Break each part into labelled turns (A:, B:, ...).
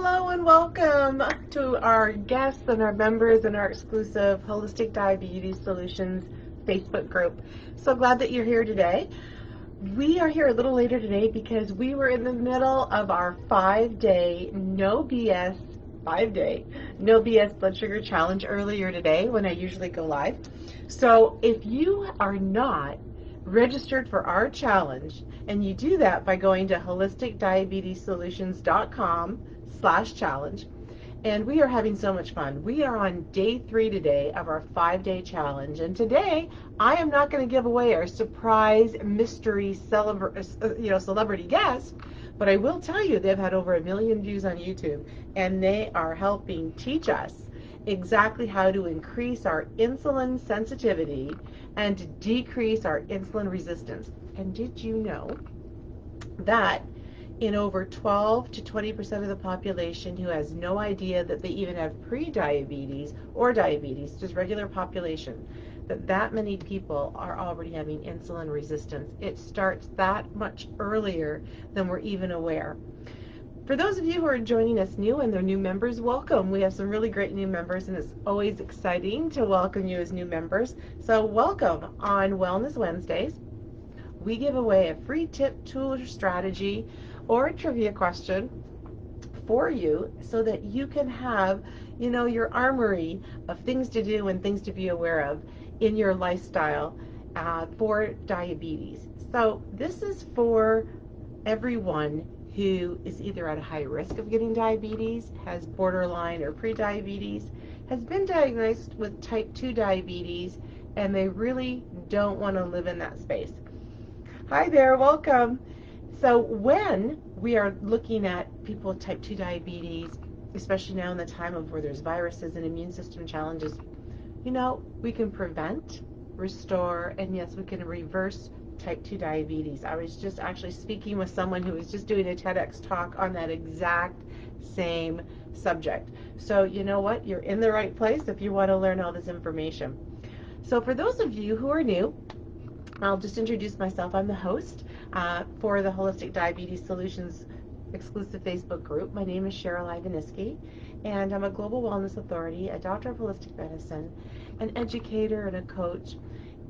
A: Hello and welcome to our guests and our members in our exclusive Holistic Diabetes Solutions Facebook group. So glad that you're here today. We are here a little later today because we were in the middle of our 5-day no BS blood sugar challenge earlier today when I usually go live. So if you are not registered for our challenge, and you do that by going to holisticdiabetessolutions.com/challenge, and we are having so much fun. We are on day 3 today of our 5-day challenge, and today I am not going to give away our surprise mystery celebrity guest, but I will tell you they've had over 1 million views on YouTube, and they are helping teach us exactly how to increase our insulin sensitivity and to decrease our insulin resistance. And did you know that in over 12 to 20% of the population who has no idea that they even have pre-diabetes or diabetes, just regular population, that many people are already having insulin resistance? It starts that much earlier than we're even aware. For those of you who are joining us new and they're new members, welcome. We have some really great new members, and it's always exciting to welcome you as new members. So welcome. On Wellness Wednesdays, we give away a free tip, tool, or strategy, or a trivia question for you so that you can have, your armory of things to do and things to be aware of in your lifestyle for diabetes. So this is for everyone who is either at a high risk of getting diabetes, has borderline or pre-diabetes, has been diagnosed with type 2 diabetes, and they really don't want to live in that space. Hi there, welcome. So when we are looking at people with type 2 diabetes, especially now in the time of where there's viruses and immune system challenges, we can prevent, restore, and yes, we can reverse type 2 diabetes. I was just actually speaking with someone who was just doing a TEDx talk on that exact same subject. So you know what? You're in the right place if you want to learn all this information. So for those of you who are new, I'll just introduce myself. I'm the host for the Holistic Diabetes Solutions exclusive Facebook group. My name is Cheryl Ivaniski, and I'm a global wellness authority, a doctor of holistic medicine, an educator, and a coach.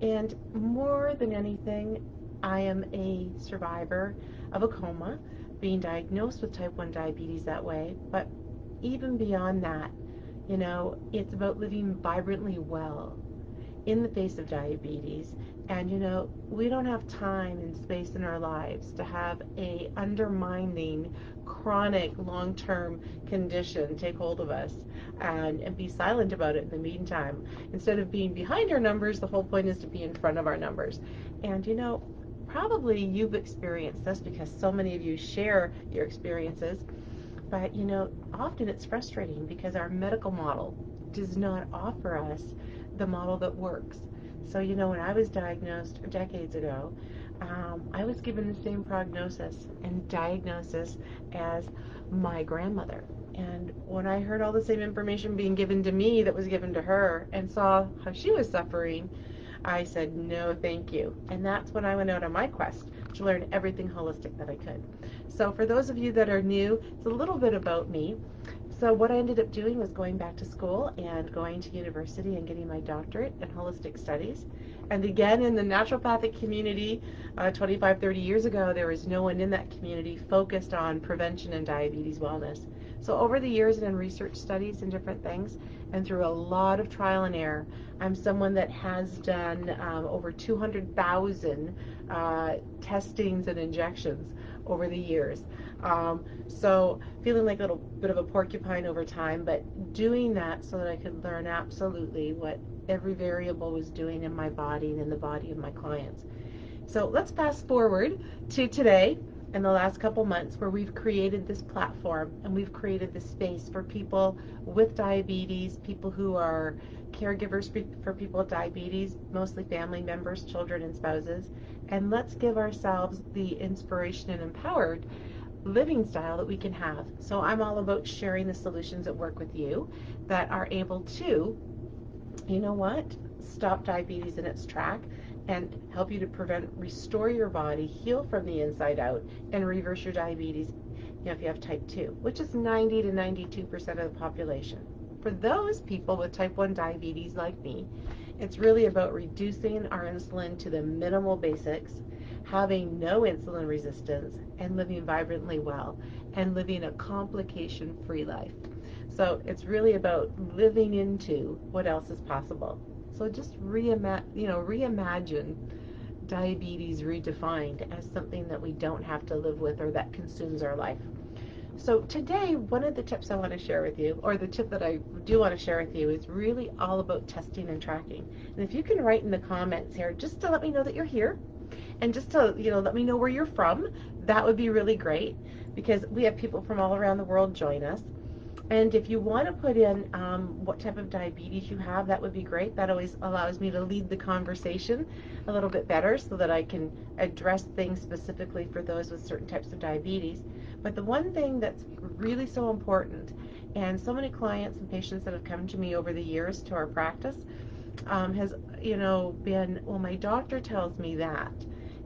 A: And more than anything, I am a survivor of a coma, being diagnosed with type 1 diabetes that way. But even beyond that, it's about living vibrantly well in the face of diabetes. And we don't have time and space in our lives to have a undermining chronic long-term condition take hold of us and be silent about it in the meantime. Instead of being behind our numbers, the whole point is to be in front of our numbers. And probably you've experienced this because so many of you share your experiences. But often it's frustrating because our medical model does not offer us the model that works. So when I was diagnosed decades ago, I was given the same prognosis and diagnosis as my grandmother. And when I heard all the same information being given to me that was given to her and saw how she was suffering, I said, no, thank you. And that's when I went out on my quest to learn everything holistic that I could. So for those of you that are new, it's a little bit about me. So what I ended up doing was going back to school and going to university and getting my doctorate in holistic studies. And again, in the naturopathic community, 25, 30 years ago, there was no one in that community focused on prevention and diabetes wellness. So over the years and in research studies and different things, and through a lot of trial and error, I'm someone that has done over 200,000 testings and injections over the years. So feeling like a little bit of a porcupine over time, but doing that so that I could learn absolutely what every variable was doing in my body and in the body of my clients. So let's fast forward to today and the last couple months where we've created this platform and we've created this space for people with diabetes, people who are caregivers for people with diabetes, mostly family members, children, and spouses. And let's give ourselves the inspiration and empowered living style that we can have. So I'm all about sharing the solutions that work with you that are able to, stop diabetes in its track and help you to prevent, restore your body, heal from the inside out, and reverse your diabetes if you have type 2, which is 90 to 92% of the population. For those people with type 1 diabetes like me, it's really about reducing our insulin to the minimal basics, having no insulin resistance, and living vibrantly well, and living a complication-free life. So it's really about living into what else is possible. So just reimagine diabetes redefined as something that we don't have to live with or that consumes our life. So today, one of the tips I want to share with you, or the tip that I do want to share with you, is really all about testing and tracking. And if you can write in the comments here, just to let me know that you're here, and just to let me know where you're from, that would be really great, because we have people from all around the world join us. And if you want to put in what type of diabetes you have, that would be great. That always allows me to lead the conversation a little bit better so that I can address things specifically for those with certain types of diabetes. But the one thing that's really so important, and so many clients and patients that have come to me over the years to our practice has, been, well, my doctor tells me that.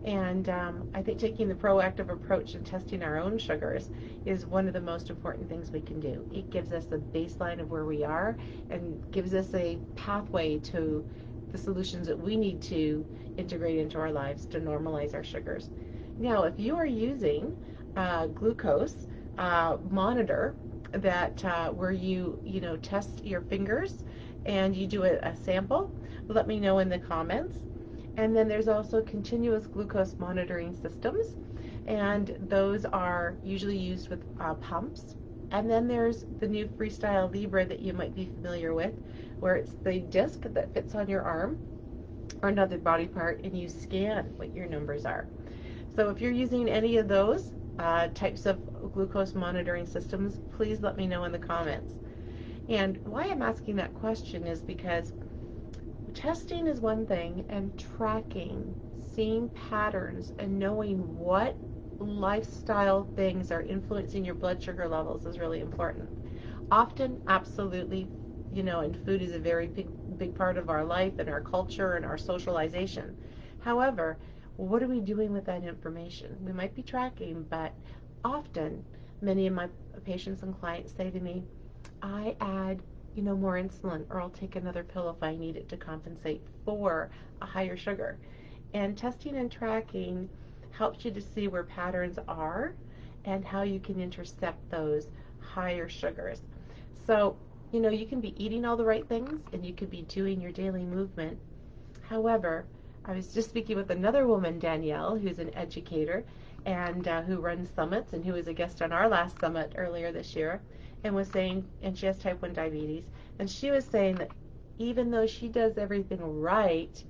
A: And I think taking the proactive approach and testing our own sugars is one of the most important things we can do. It gives us a baseline of where we are and gives us a pathway to the solutions that we need to integrate into our lives to normalize our sugars. Now, if you are using glucose monitor that where you test your fingers and you do a sample, let me know in the comments. And then there's also continuous glucose monitoring systems, and those are usually used with pumps. And then there's the new Freestyle Libre that you might be familiar with, where it's the disc that fits on your arm or another body part, and you scan what your numbers are. So if you're using any of those types of glucose monitoring systems, please let me know in the comments. And why I'm asking that question is because testing is one thing, and tracking, seeing patterns, and knowing what lifestyle things are influencing your blood sugar levels is really important. Often, absolutely, and food is a very big part of our life and our culture and our socialization. However, what are we doing with that information? We might be tracking, but often, many of my patients and clients say to me, I add more insulin, or I'll take another pill if I need it to compensate for a higher sugar. And testing and tracking helps you to see where patterns are and how you can intercept those higher sugars. So, you can be eating all the right things and you could be doing your daily movement. However, I was just speaking with another woman, Danielle, who's an educator and who runs summits and who was a guest on our last summit earlier this year, and was saying, and she has type 1 diabetes, and she was saying that even though she does everything right,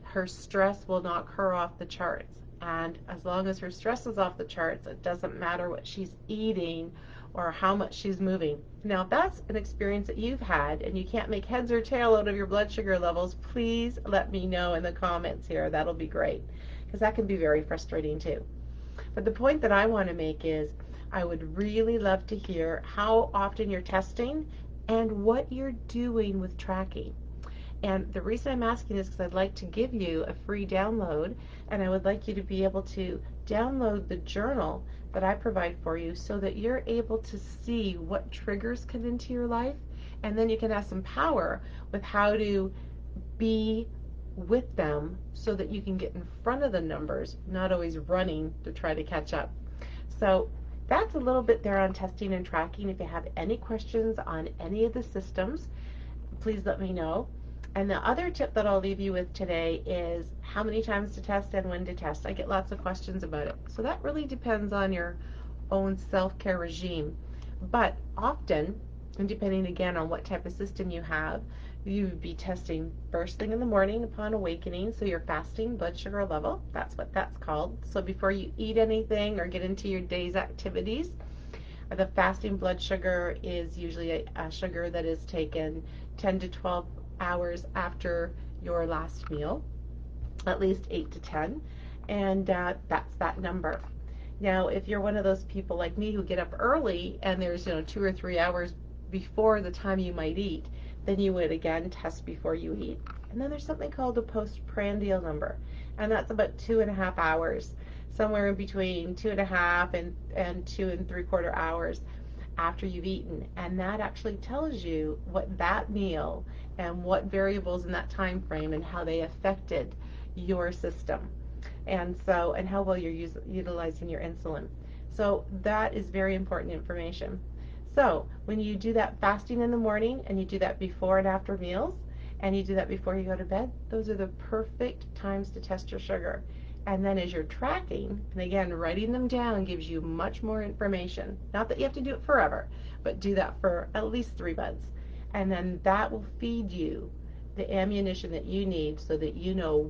A: her stress will knock her off the charts. And as long as her stress is off the charts, it doesn't matter what she's eating or how much she's moving. Now, if that's an experience that you've had and you can't make heads or tail out of your blood sugar levels, please let me know in the comments here. That'll be great, because that can be very frustrating too. But the point that I want to make is I would really love to hear how often you're testing and what you're doing with tracking. And the reason I'm asking is because I'd like to give you a free download, and I would like you to be able to download the journal that I provide for you so that you're able to see what triggers come into your life, and then you can have some power with how to be with them so that you can get in front of the numbers, not always running to try to catch up. So that's a little bit there on testing and tracking. If you have any questions on any of the systems, please let me know. And the other tip that I'll leave you with today is how many times to test and when to test. I get lots of questions about it. So that really depends on your own self-care regime. But often, and depending again on what type of system you have, you would be testing first thing in the morning upon awakening, so your fasting blood sugar level, that's what that's called. So before you eat anything or get into your day's activities, the fasting blood sugar is usually a sugar that is taken 10 to 12 hours after your last meal, at least 8 to 10, and that's that number. Now, if you're one of those people like me who get up early and there's 2 or 3 hours before the time you might eat, then you would again test before you eat. And then there's something called a postprandial number, and that's about 2.5 hours. somewhere in between 2.5 and 2 3/4 hours after you've eaten. And that actually tells you what that meal and what variables in that time frame and how they affected your system. And how well you're utilizing your insulin. So that is very important information. So when you do that fasting in the morning and you do that before and after meals and you do that before you go to bed, those are the perfect times to test your sugar. And then as you're tracking, and again, writing them down gives you much more information. Not that you have to do it forever, but do that for at least 3 months. And then that will feed you the ammunition that you need so that you know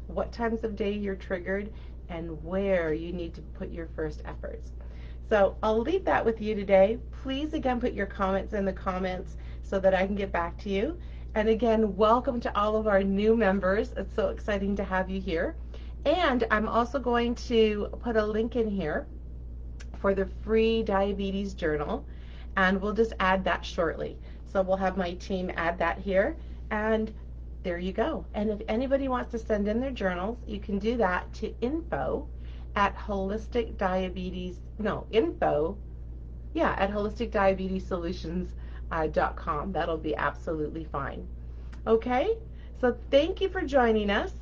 A: what times of day you're triggered and where you need to put your first efforts. So I'll leave that with you today. Please again put your comments in the comments so that I can get back to you. And again, welcome to all of our new members. It's so exciting to have you here. And I'm also going to put a link in here for the free diabetes journal, and we'll just add that shortly. So we'll have my team add that here, and there you go. And if anybody wants to send in their journals, you can do that to info at holisticdiabetessolutions.com. That'll be absolutely fine. Okay, so thank you for joining us.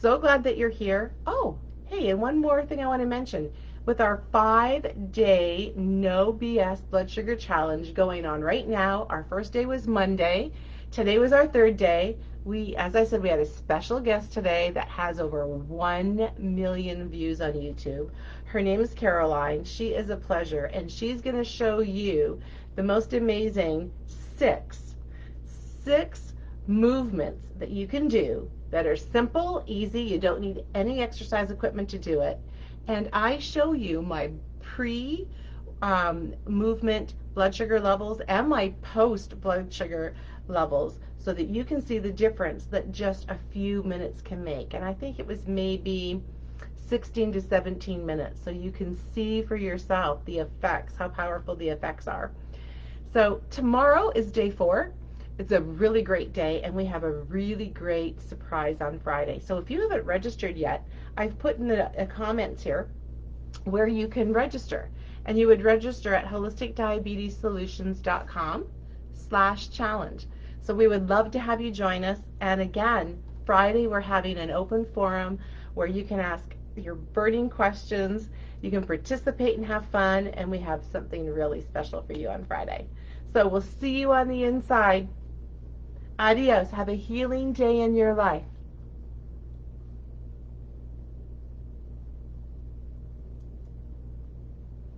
A: So glad that you're here. Oh, hey, and one more thing I want to mention. With our 5-day no BS blood sugar challenge going on right now, our first day was Monday. Today was our third day. As I said, we had a special guest today that has over 1 million views on YouTube. Her name is Caroline. She is a pleasure, and she's going to show you the most amazing six movements that you can do that are simple, easy. You don't need any exercise equipment to do it. And I show you my movement blood sugar levels and my post blood sugar levels so that you can see the difference that just a few minutes can make. And I think it was maybe 16 to 17 minutes, so you can see for yourself the effects, how powerful the effects are. So tomorrow is day 4. It's a really great day, and we have a really great surprise on Friday. So if you haven't registered yet, I've put in the comments here where you can register. And you would register at holisticdiabetessolutions.com/challenge. So we would love to have you join us. And again, Friday we're having an open forum where you can ask your burning questions, you can participate and have fun, and we have something really special for you on Friday. So we'll see you on the inside. Adios. Have a healing day in your life.